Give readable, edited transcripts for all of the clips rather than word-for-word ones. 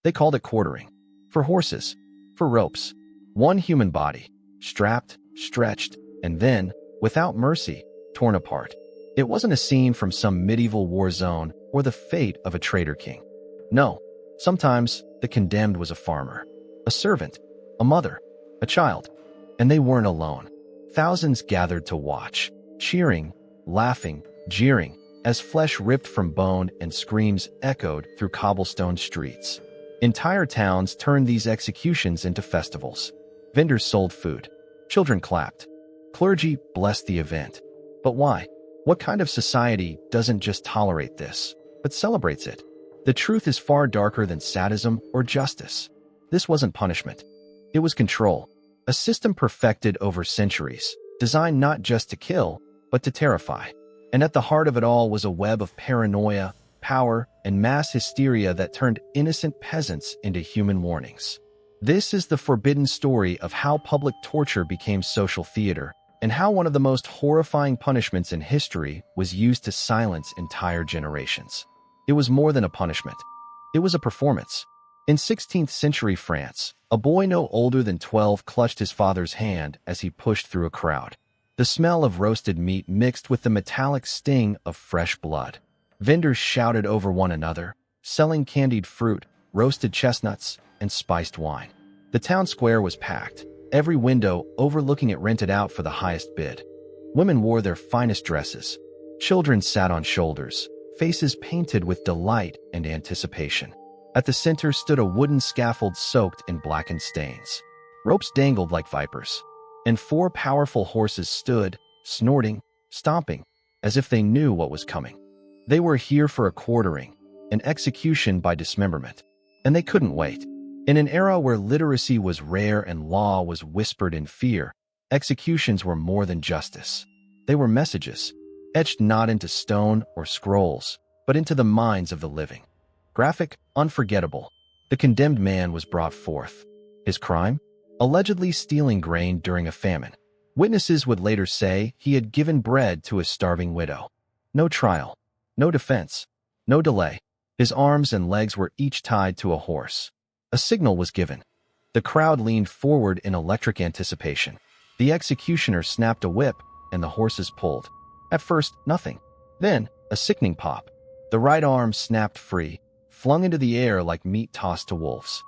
They called it quartering. For horses, for ropes, one human body, strapped, stretched, and then, without mercy, torn apart. It wasn't a scene from some medieval war zone or the fate of a traitor king. No, sometimes the condemned was a farmer, a servant, a mother, a child, and they weren't alone. Thousands gathered to watch, cheering, laughing, jeering, as flesh ripped from bone and screams echoed through cobblestone streets. Entire towns turned these executions into festivals. Vendors sold food. Children clapped. Clergy blessed the event. But why? What kind of society doesn't just tolerate this, but celebrates it? The truth is far darker than sadism or justice. This wasn't punishment. It was control. A system perfected over centuries, designed not just to kill, but to terrify. And at the heart of it all was a web of paranoia, power, and mass hysteria that turned innocent peasants into human warnings. This is the forbidden story of how public torture became social theater, and how one of the most horrifying punishments in history was used to silence entire generations. It was more than a punishment. It was a performance. In 16th century France, a boy no older than 12 clutched his father's hand as he pushed through a crowd. The smell of roasted meat mixed with the metallic sting of fresh blood. Vendors shouted over one another, selling candied fruit, roasted chestnuts, and spiced wine. The town square was packed, every window overlooking it rented out for the highest bid. Women wore their finest dresses. Children sat on shoulders, faces painted with delight and anticipation. At the center stood a wooden scaffold soaked in blackened stains. Ropes dangled like vipers, and 4 powerful horses stood, snorting, stomping, as if they knew what was coming. They were here for a quartering, an execution by dismemberment, and they couldn't wait. In an era where literacy was rare and law was whispered in fear, executions were more than justice. They were messages, etched not into stone or scrolls, but into the minds of the living. Graphic, unforgettable. The condemned man was brought forth. His crime? Allegedly stealing grain during a famine. Witnesses would later say he had given bread to a starving widow. No trial. No defense. No delay. His arms and legs were each tied to a horse. A signal was given. The crowd leaned forward in electric anticipation. The executioner snapped a whip, and the horses pulled. At first, nothing. Then, a sickening pop. The right arm snapped free, flung into the air like meat tossed to wolves.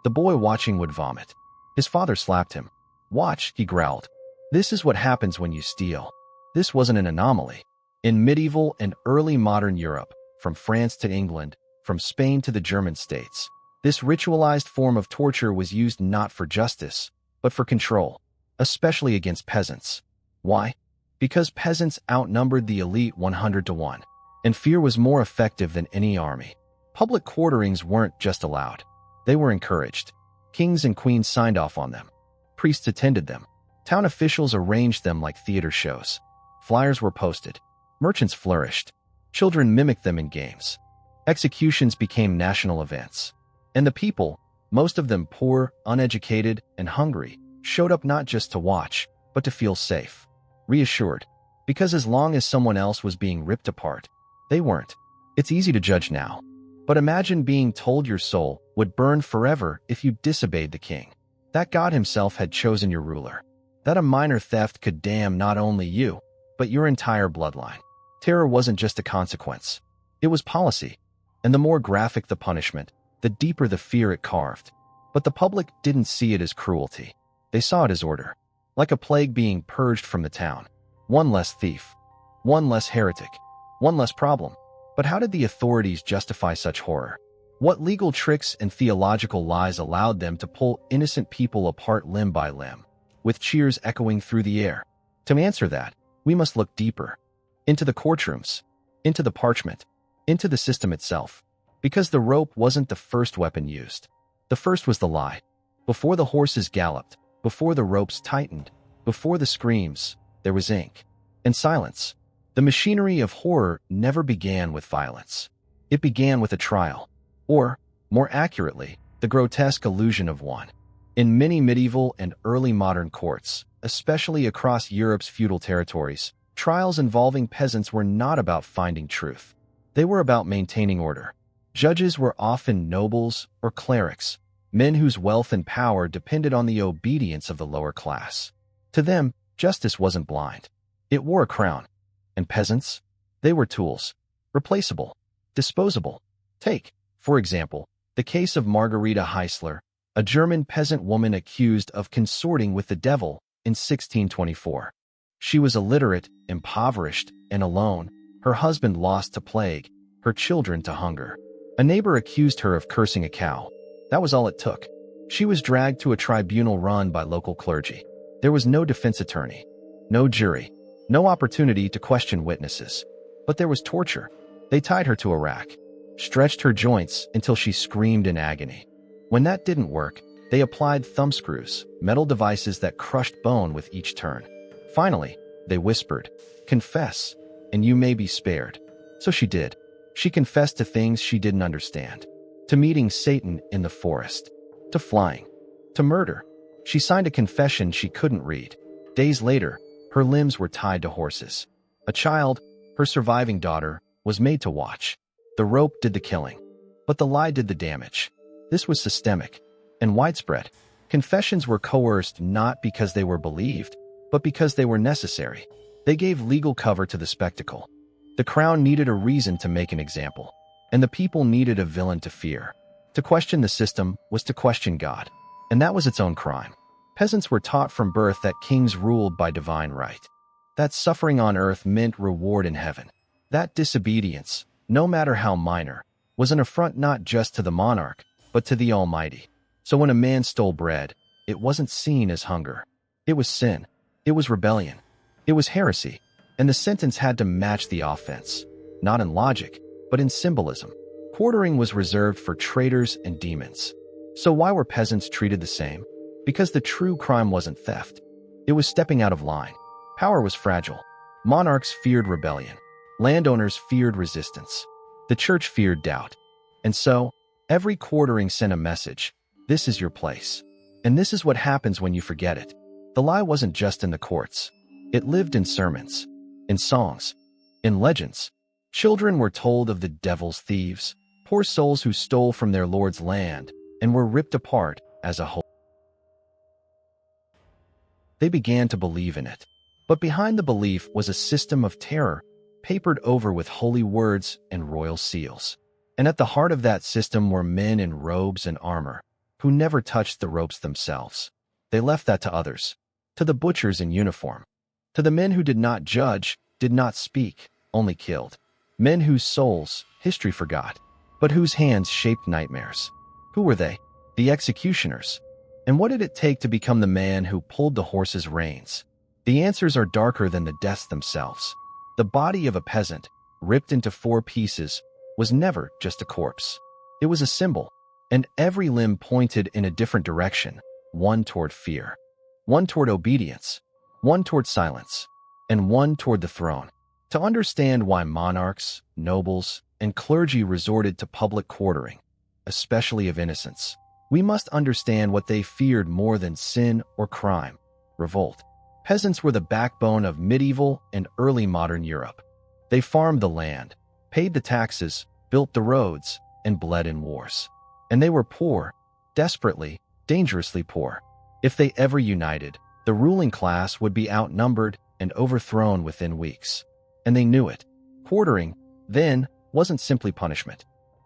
The boy watching would vomit. His father slapped him. "Watch," he growled. "This is what happens when you steal." This wasn't an anomaly. In medieval and early modern Europe, from France to England, from Spain to the German states, this ritualized form of torture was used not for justice, but for control, especially against peasants. Why? Because peasants outnumbered the elite 100 to 1, and fear was more effective than any army. Public quarterings weren't just allowed. They were encouraged. Kings and queens signed off on them. Priests attended them. Town officials arranged them like theater shows. Flyers were posted. Merchants flourished. Children mimicked them in games. Executions became national events. And the people, most of them poor, uneducated, and hungry, showed up not just to watch, but to feel safe, reassured. Because as long as someone else was being ripped apart, they weren't. It's easy to judge now. But imagine being told your soul would burn forever if you disobeyed the king. That God himself had chosen your ruler. That a minor theft could damn not only you, but your entire bloodline. Terror wasn't just a consequence. It was policy. And the more graphic the punishment, the deeper the fear it carved. But the public didn't see it as cruelty. They saw it as order. Like a plague being purged from the town. One less thief. One less heretic. One less problem. But how did the authorities justify such horror? What legal tricks and theological lies allowed them to pull innocent people apart limb by limb, with cheers echoing through the air? To answer that, we must look deeper. Into the courtrooms. Into the parchment. Into the system itself. Because the rope wasn't the first weapon used. The first was the lie. Before the horses galloped, before the ropes tightened, before the screams, there was ink. And silence. The machinery of horror never began with violence. It began with a trial. Or, more accurately, the grotesque illusion of one. In many medieval and early modern courts, especially across Europe's feudal territories, trials involving peasants were not about finding truth. They were about maintaining order. Judges were often nobles or clerics, men whose wealth and power depended on the obedience of the lower class. To them, justice wasn't blind. It wore a crown. And peasants? They were tools. Replaceable. Disposable. Take, for example, the case of Margareta Heisler, a German peasant woman accused of consorting with the devil in 1624. She was illiterate, impoverished, and alone, her husband lost to plague, her children to hunger. A neighbor accused her of cursing a cow. That was all it took. She was dragged to a tribunal run by local clergy. There was no defense attorney, no jury, no opportunity to question witnesses. But there was torture. They tied her to a rack, stretched her joints until she screamed in agony. When that didn't work, they applied thumbscrews, metal devices that crushed bone with each turn. Finally, they whispered, "Confess, and you may be spared." So she did. She confessed to things she didn't understand. To meeting Satan in the forest. To flying. To murder. She signed a confession she couldn't read. Days later, her limbs were tied to horses. A child, her surviving daughter, was made to watch. The rope did the killing, but the lie did the damage. This was systemic and widespread. Confessions were coerced not because they were believed, but because they were necessary. They gave legal cover to the spectacle. The crown needed a reason to make an example, and the people needed a villain to fear. To question the system was to question God, and that was its own crime. Peasants were taught from birth that kings ruled by divine right, that suffering on earth meant reward in heaven, that disobedience, no matter how minor, was an affront not just to the monarch, but to the Almighty. So when a man stole bread, it wasn't seen as hunger. It was sin. It was rebellion. It was heresy. And the sentence had to match the offense, not in logic, but in symbolism. Quartering was reserved for traitors and demons. So why were peasants treated the same? Because the true crime wasn't theft. It was stepping out of line. Power was fragile. Monarchs feared rebellion. Landowners feared resistance. The church feared doubt. And so, every quartering sent a message. This is your place. And this is what happens when you forget it. The lie wasn't just in the courts. It lived in sermons, in songs, in legends. Children were told of the devil's thieves, poor souls who stole from their Lord's land and were ripped apart as a whole. They began to believe in it. But behind the belief was a system of terror, papered over with holy words and royal seals. And at the heart of that system were men in robes and armor, who never touched the ropes themselves. They left that to others, to the butchers in uniform, to the men who did not judge, did not speak, only killed. Men whose souls history forgot, but whose hands shaped nightmares. Who were they? The executioners. And what did it take to become the man who pulled the horse's reins? The answers are darker than the deaths themselves. The body of a peasant, ripped into 4 pieces, was never just a corpse. It was a symbol, and every limb pointed in a different direction, one toward fear, one toward obedience, one toward silence, and one toward the throne. To understand why monarchs, nobles, and clergy resorted to public quartering, especially of innocents, we must understand what they feared more than sin or crime: revolt. Peasants were the backbone of medieval and early modern Europe. They farmed the land, paid the taxes, built the roads, and bled in wars. And they were poor, desperately, dangerously poor. If they ever united, the ruling class would be outnumbered and overthrown within weeks. And they knew it. Quartering, then, wasn't simply punishment.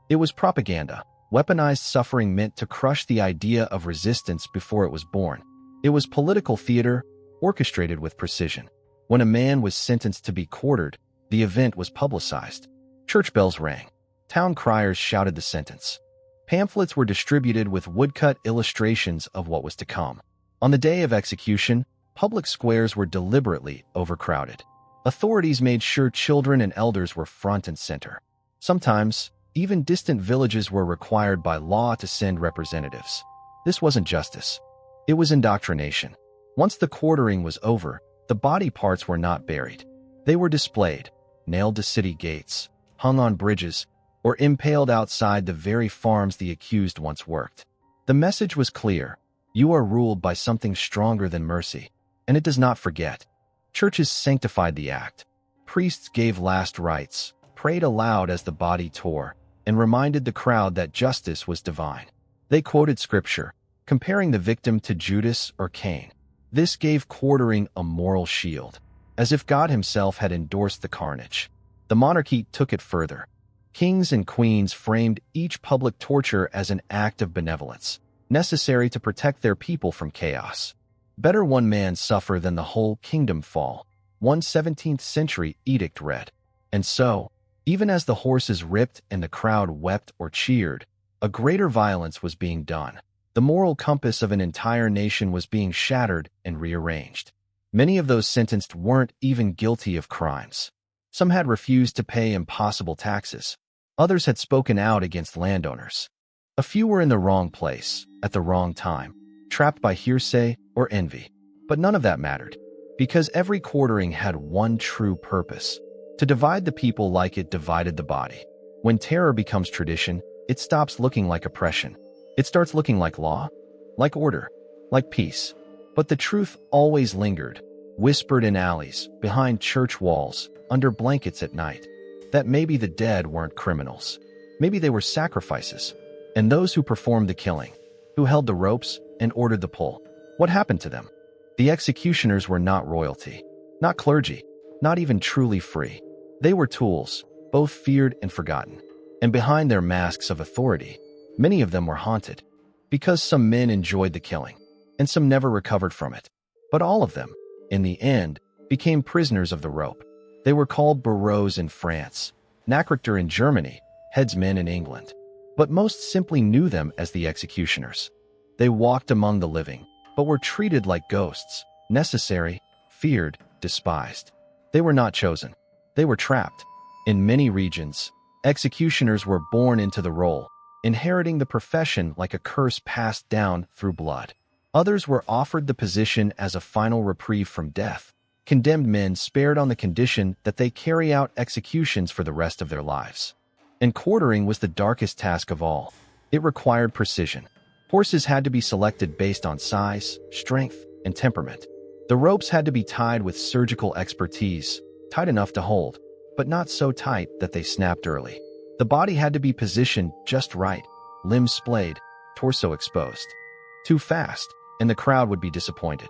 It was propaganda. Weaponized suffering meant to crush the idea of resistance before it was born. It was political theater, orchestrated with precision. When a man was sentenced to be quartered, the event was publicized. Church bells rang. Town criers shouted the sentence. Pamphlets were distributed with woodcut illustrations of what was to come. On the day of execution, public squares were deliberately overcrowded. Authorities made sure children and elders were front and center. Sometimes, even distant villages were required by law to send representatives. This wasn't justice. It was indoctrination. Once the quartering was over, the body parts were not buried. They were displayed, nailed to city gates, hung on bridges, or impaled outside the very farms the accused once worked. The message was clear. You are ruled by something stronger than mercy, and it does not forget. Churches sanctified the act. Priests gave last rites, prayed aloud as the body tore, and reminded the crowd that justice was divine. They quoted scripture, comparing the victim to Judas or Cain. This gave quartering a moral shield, as if God himself had endorsed the carnage. The monarchy took it further. Kings and queens framed each public torture as an act of benevolence, necessary to protect their people from chaos. Better one man suffer than the whole kingdom fall, one 17th century edict read. And so, even as the horses ripped and the crowd wept or cheered, a greater violence was being done. The moral compass of an entire nation was being shattered and rearranged. Many of those sentenced weren't even guilty of crimes. Some had refused to pay impossible taxes. Others had spoken out against landowners. A few were in the wrong place, at the wrong time, trapped by hearsay or envy. But none of that mattered, because every quartering had one true purpose: to divide the people like it divided the body. When terror becomes tradition, it stops looking like oppression. It starts looking like law, like order, like peace. But the truth always lingered, whispered in alleys, behind church walls, under blankets at night, that maybe the dead weren't criminals. Maybe they were sacrifices. And those who performed the killing, who held the ropes and ordered the pull, what happened to them? The executioners were not royalty, not clergy, not even truly free. They were tools, both feared and forgotten. And behind their masks of authority, many of them were haunted, because some men enjoyed the killing, and some never recovered from it. But all of them, in the end, became prisoners of the rope. They were called bourreaux in France, Nachrichter in Germany, headsmen in England. But most simply knew them as the executioners. They walked among the living, but were treated like ghosts, necessary, feared, despised. They were not chosen. They were trapped. In many regions, executioners were born into the role, inheriting the profession like a curse passed down through blood. Others were offered the position as a final reprieve from death. Condemned men spared on the condition that they carry out executions for the rest of their lives. And quartering was the darkest task of all. It required precision. Horses had to be selected based on size, strength, and temperament. The ropes had to be tied with surgical expertise, tight enough to hold, but not so tight that they snapped early. The body had to be positioned just right, limbs splayed, torso exposed. Too fast, and the crowd would be disappointed.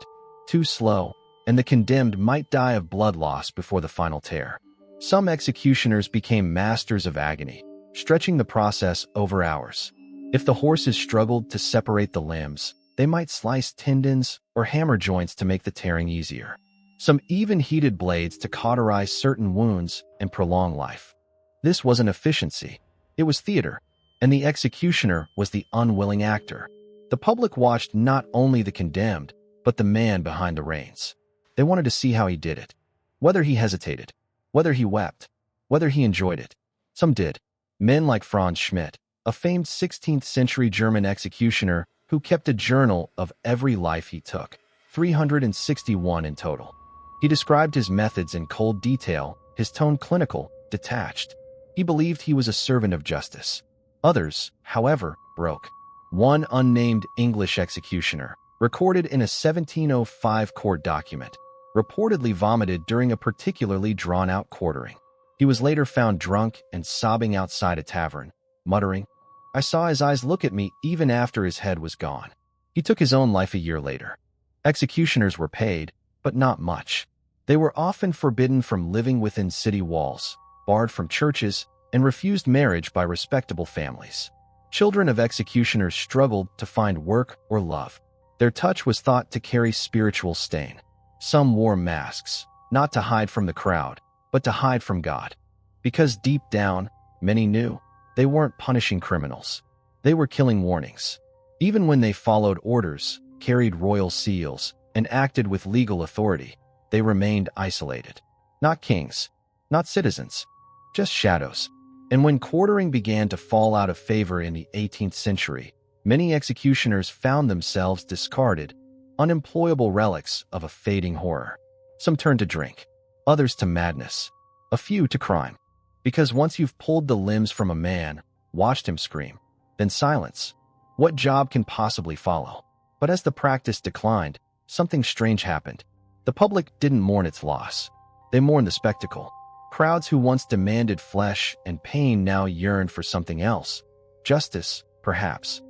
Too slow, and the condemned might die of blood loss before the final tear. Some executioners became masters of agony, stretching the process over hours. If the horses struggled to separate the limbs, they might slice tendons or hammer joints to make the tearing easier. Some even heated blades to cauterize certain wounds and prolong life. This wasn't efficiency. It was theater, and the executioner was the unwilling actor. The public watched not only the condemned, but the man behind the reins. They wanted to see how he did it. Whether he hesitated, whether he wept, whether he enjoyed it. Some did. Men like Franz Schmidt, a famed 16th century German executioner who kept a journal of every life he took, 361 in total. He described his methods in cold detail, his tone clinical, detached. He believed he was a servant of justice. Others, however, broke. One unnamed English executioner, recorded in a 1705 court document, reportedly vomited during a particularly drawn-out quartering. He was later found drunk and sobbing outside a tavern, muttering, "I saw his eyes look at me even after his head was gone." He took his own life a year later. Executioners were paid, but not much. They were often forbidden from living within city walls, barred from churches, and refused marriage by respectable families. Children of executioners struggled to find work or love. Their touch was thought to carry spiritual stain. Some wore masks, not to hide from the crowd, but to hide from God. Because deep down, many knew they weren't punishing criminals. They were killing warnings. Even when they followed orders, carried royal seals, and acted with legal authority, they remained isolated. Not kings, not citizens, just shadows. And when quartering began to fall out of favor in the 18th century, many executioners found themselves discarded, unemployable relics of a fading horror. Some turned to drink, others to madness, a few to crime. Because once you've pulled the limbs from a man, watched him scream, then silence, what job can possibly follow? But as the practice declined, something strange happened. The public didn't mourn its loss. They mourned the spectacle. Crowds who once demanded flesh and pain now yearned for something else. Justice, perhaps.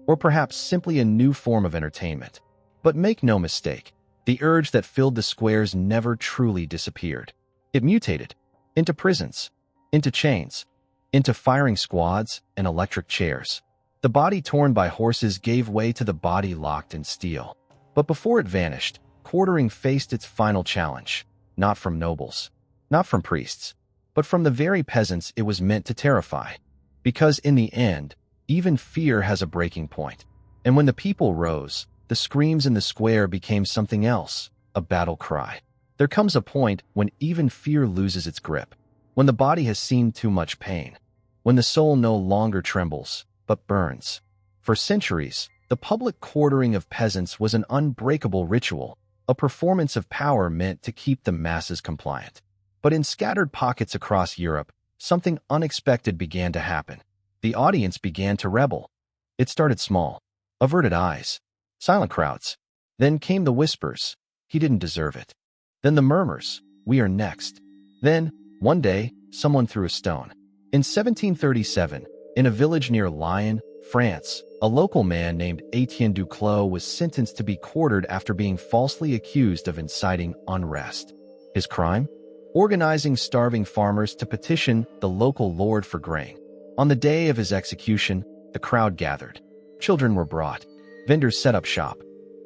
Or perhaps simply a new form of entertainment. But make no mistake, the urge that filled the squares never truly disappeared. It mutated into prisons, into chains, into firing squads and electric chairs. The body torn by horses gave way to the body locked in steel. But before it vanished, quartering faced its final challenge, not from nobles, not from priests, but from the very peasants it was meant to terrify. Because in the end, even fear has a breaking point. And when the people rose, the screams in the square became something else, a battle cry. There comes a point when even fear loses its grip, when the body has seen too much pain, when the soul no longer trembles, but burns. For centuries, the public quartering of peasants was an unbreakable ritual, a performance of power meant to keep the masses compliant. But in scattered pockets across Europe, something unexpected began to happen. The audience began to rebel. It started small. Averted eyes. Silent crowds. Then came the whispers. He didn't deserve it. Then the murmurs. We are next. Then, one day, someone threw a stone. In 1737, in a village near Lyon, France, a local man named Etienne Duclos was sentenced to be quartered after being falsely accused of inciting unrest. His crime? Organizing starving farmers to petition the local lord for grain. On the day of his execution, the crowd gathered. Children were brought. Vendors set up shop.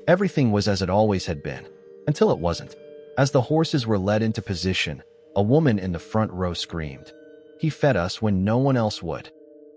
Everything was as it always had been, until it wasn't. As the horses were led into position, a woman in the front row screamed, "He fed us when no one else would."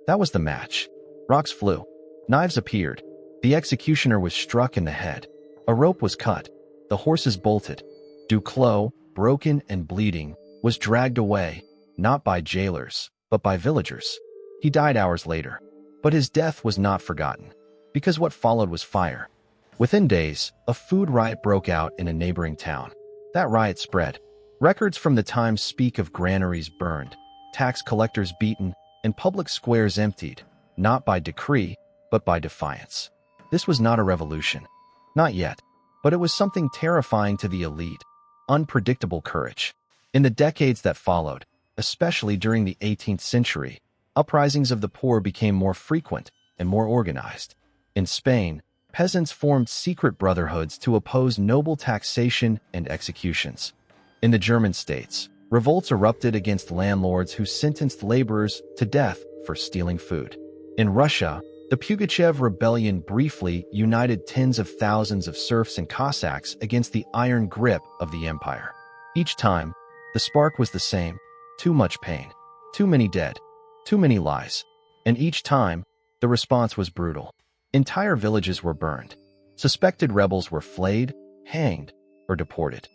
That was the match. Rocks flew. Knives appeared. The executioner was struck in the head. A rope was cut. The horses bolted. Duclos, broken and bleeding, was dragged away, not by jailers, but by villagers. He died hours later. But his death was not forgotten, because what followed was fire. Within days, a food riot broke out in a neighboring town. That riot spread. Records from the time speak of granaries burned, tax collectors beaten, and public squares emptied, not by decree, but by defiance. This was not a revolution. Not yet. But it was something terrifying to the elite. Unpredictable courage. In the decades that followed, especially during the 18th century, uprisings of the poor became more frequent and more organized. In Spain, peasants formed secret brotherhoods to oppose noble taxation and executions. In the German states, revolts erupted against landlords who sentenced laborers to death for stealing food. In Russia, the Pugachev rebellion briefly united tens of thousands of serfs and Cossacks against the iron grip of the empire. Each time, the spark was the same: too much pain, too many dead, too many lies. And each time, the response was brutal. Entire villages were burned. Suspected rebels were flayed, hanged, or deported.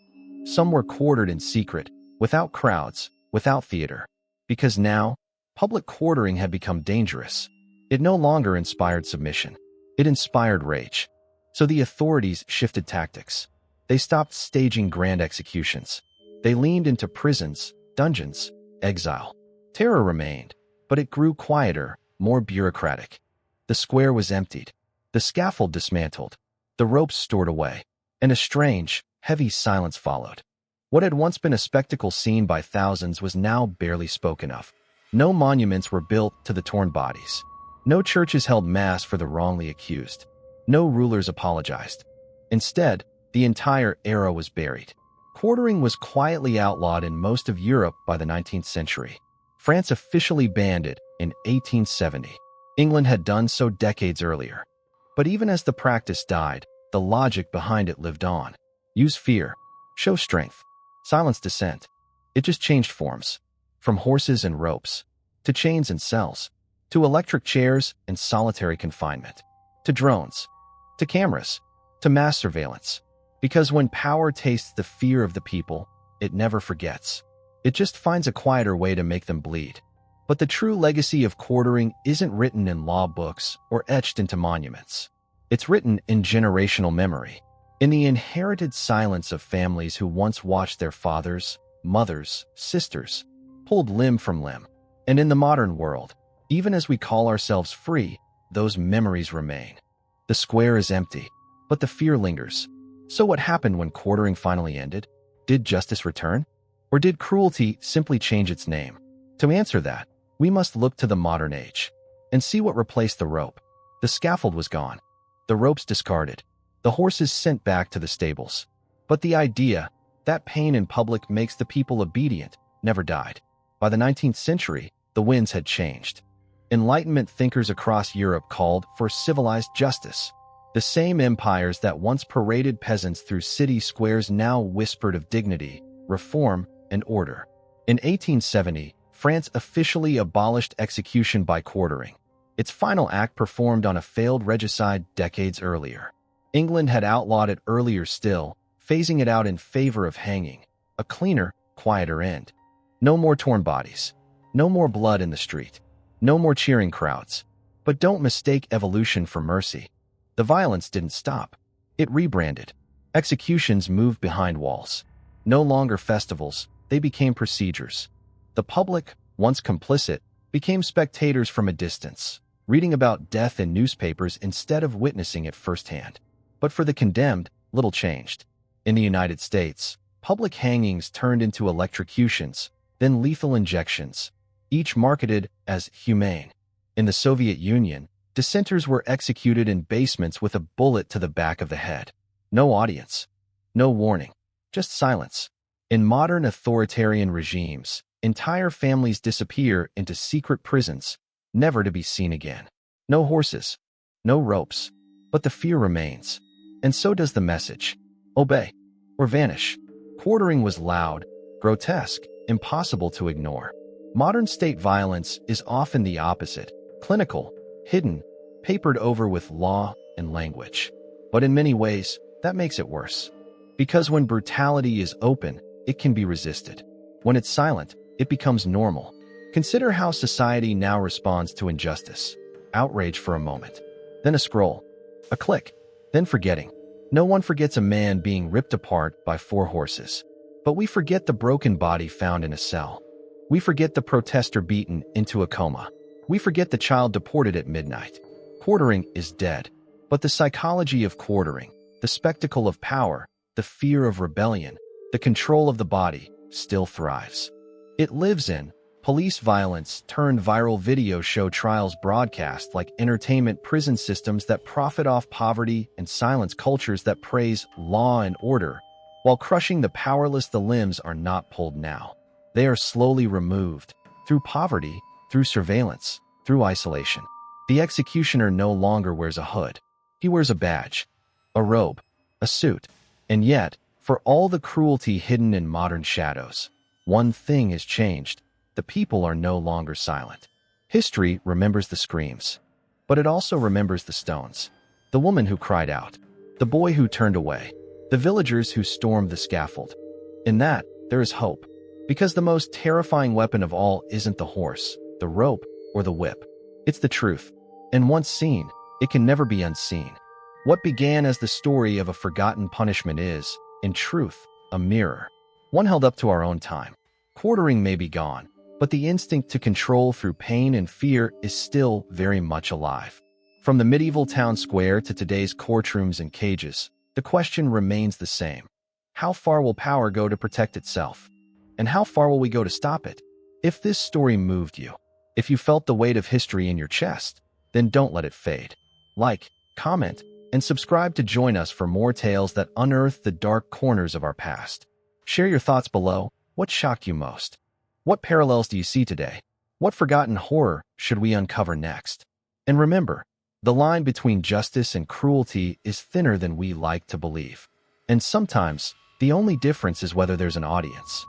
Some were quartered in secret, without crowds, without theater. Because now, public quartering had become dangerous. It no longer inspired submission. It inspired rage. So the authorities shifted tactics. They stopped staging grand executions. They leaned into prisons, dungeons, exile. Terror remained, but it grew quieter, more bureaucratic. The square was emptied. The scaffold dismantled. The ropes stored away. And a strange, heavy silence followed. What had once been a spectacle seen by thousands was now barely spoken of. No monuments were built to the torn bodies. No churches held mass for the wrongly accused. No rulers apologized. Instead, the entire era was buried. Quartering was quietly outlawed in most of Europe by the 19th century. France officially banned it in 1870. England had done so decades earlier. But even as the practice died, the logic behind it lived on. Use fear. Show strength. Silence dissent. It just changed forms. From horses and ropes, to chains and cells, to electric chairs and solitary confinement, to drones, to cameras, to mass surveillance. Because when power tastes the fear of the people, it never forgets. It just finds a quieter way to make them bleed. But the true legacy of quartering isn't written in law books or etched into monuments. It's written in generational memory, in the inherited silence of families who once watched their fathers, mothers, sisters, pulled limb from limb. And in the modern world, even as we call ourselves free, those memories remain. The square is empty, but the fear lingers. So what happened when quartering finally ended? Did justice return? Or did cruelty simply change its name? To answer that, we must look to the modern age and see what replaced the rope. The scaffold was gone, the ropes discarded, the horses sent back to the stables. But the idea that pain in public makes the people obedient never died. By the 19th century, the winds had changed. Enlightenment thinkers across Europe called for civilized justice. The same empires that once paraded peasants through city squares now whispered of dignity, reform, and order. In 1870, France officially abolished execution by quartering, its final act performed on a failed regicide decades earlier. England had outlawed it earlier still, phasing it out in favor of hanging, a cleaner, quieter end. No more torn bodies. No more blood in the street. No more cheering crowds. But don't mistake evolution for mercy. The violence didn't stop. It rebranded. Executions moved behind walls. No longer festivals, they became procedures. The public, once complicit, became spectators from a distance, reading about death in newspapers instead of witnessing it firsthand. But for the condemned, little changed. In the United States, public hangings turned into electrocutions, then lethal injections, each marketed as humane. In the Soviet Union, dissenters were executed in basements with a bullet to the back of the head. No audience, no warning, just silence. In modern authoritarian regimes, entire families disappear into secret prisons, never to be seen again. No horses, no ropes, but the fear remains. And so does the message. Obey or vanish. Quartering was loud, grotesque, impossible to ignore. Modern state violence is often the opposite, clinical, hidden, papered over with law and language. But in many ways, that makes it worse. Because when brutality is open, it can be resisted. When it's silent, it becomes normal. Consider how society now responds to injustice. Outrage for a moment, then a scroll, a click, then forgetting. No one forgets a man being ripped apart by 4 horses. But we forget the broken body found in a cell. We forget the protester beaten into a coma. We forget the child deported at midnight. Quartering is dead. But the psychology of quartering, the spectacle of power, the fear of rebellion, the control of the body, still thrives. It lives in police violence turned viral video show trials broadcast like entertainment prison systems that profit off poverty and silence cultures that praise law and order. While crushing the powerless, the limbs are not pulled now. They are slowly removed, through poverty, through surveillance, through isolation. The executioner no longer wears a hood. He wears a badge, a robe, a suit. And yet, for all the cruelty hidden in modern shadows, one thing has changed. The people are no longer silent. History remembers the screams, but it also remembers the stones. The woman who cried out, the boy who turned away, the villagers who stormed the scaffold. In that, there is hope. Because the most terrifying weapon of all isn't the horse, the rope, or the whip. It's the truth. And once seen, it can never be unseen. What began as the story of a forgotten punishment is, in truth, a mirror. One held up to our own time. Quartering may be gone, but the instinct to control through pain and fear is still very much alive. From the medieval town square to today's courtrooms and cages, the question remains the same. How far will power go to protect itself? And how far will we go to stop it? If this story moved you, if you felt the weight of history in your chest, then don't let it fade. Like, comment, and subscribe to join us for more tales that unearth the dark corners of our past. Share your thoughts below. What shocked you most? What parallels do you see today? What forgotten horror should we uncover next? And remember, the line between justice and cruelty is thinner than we like to believe. And sometimes, the only difference is whether there's an audience.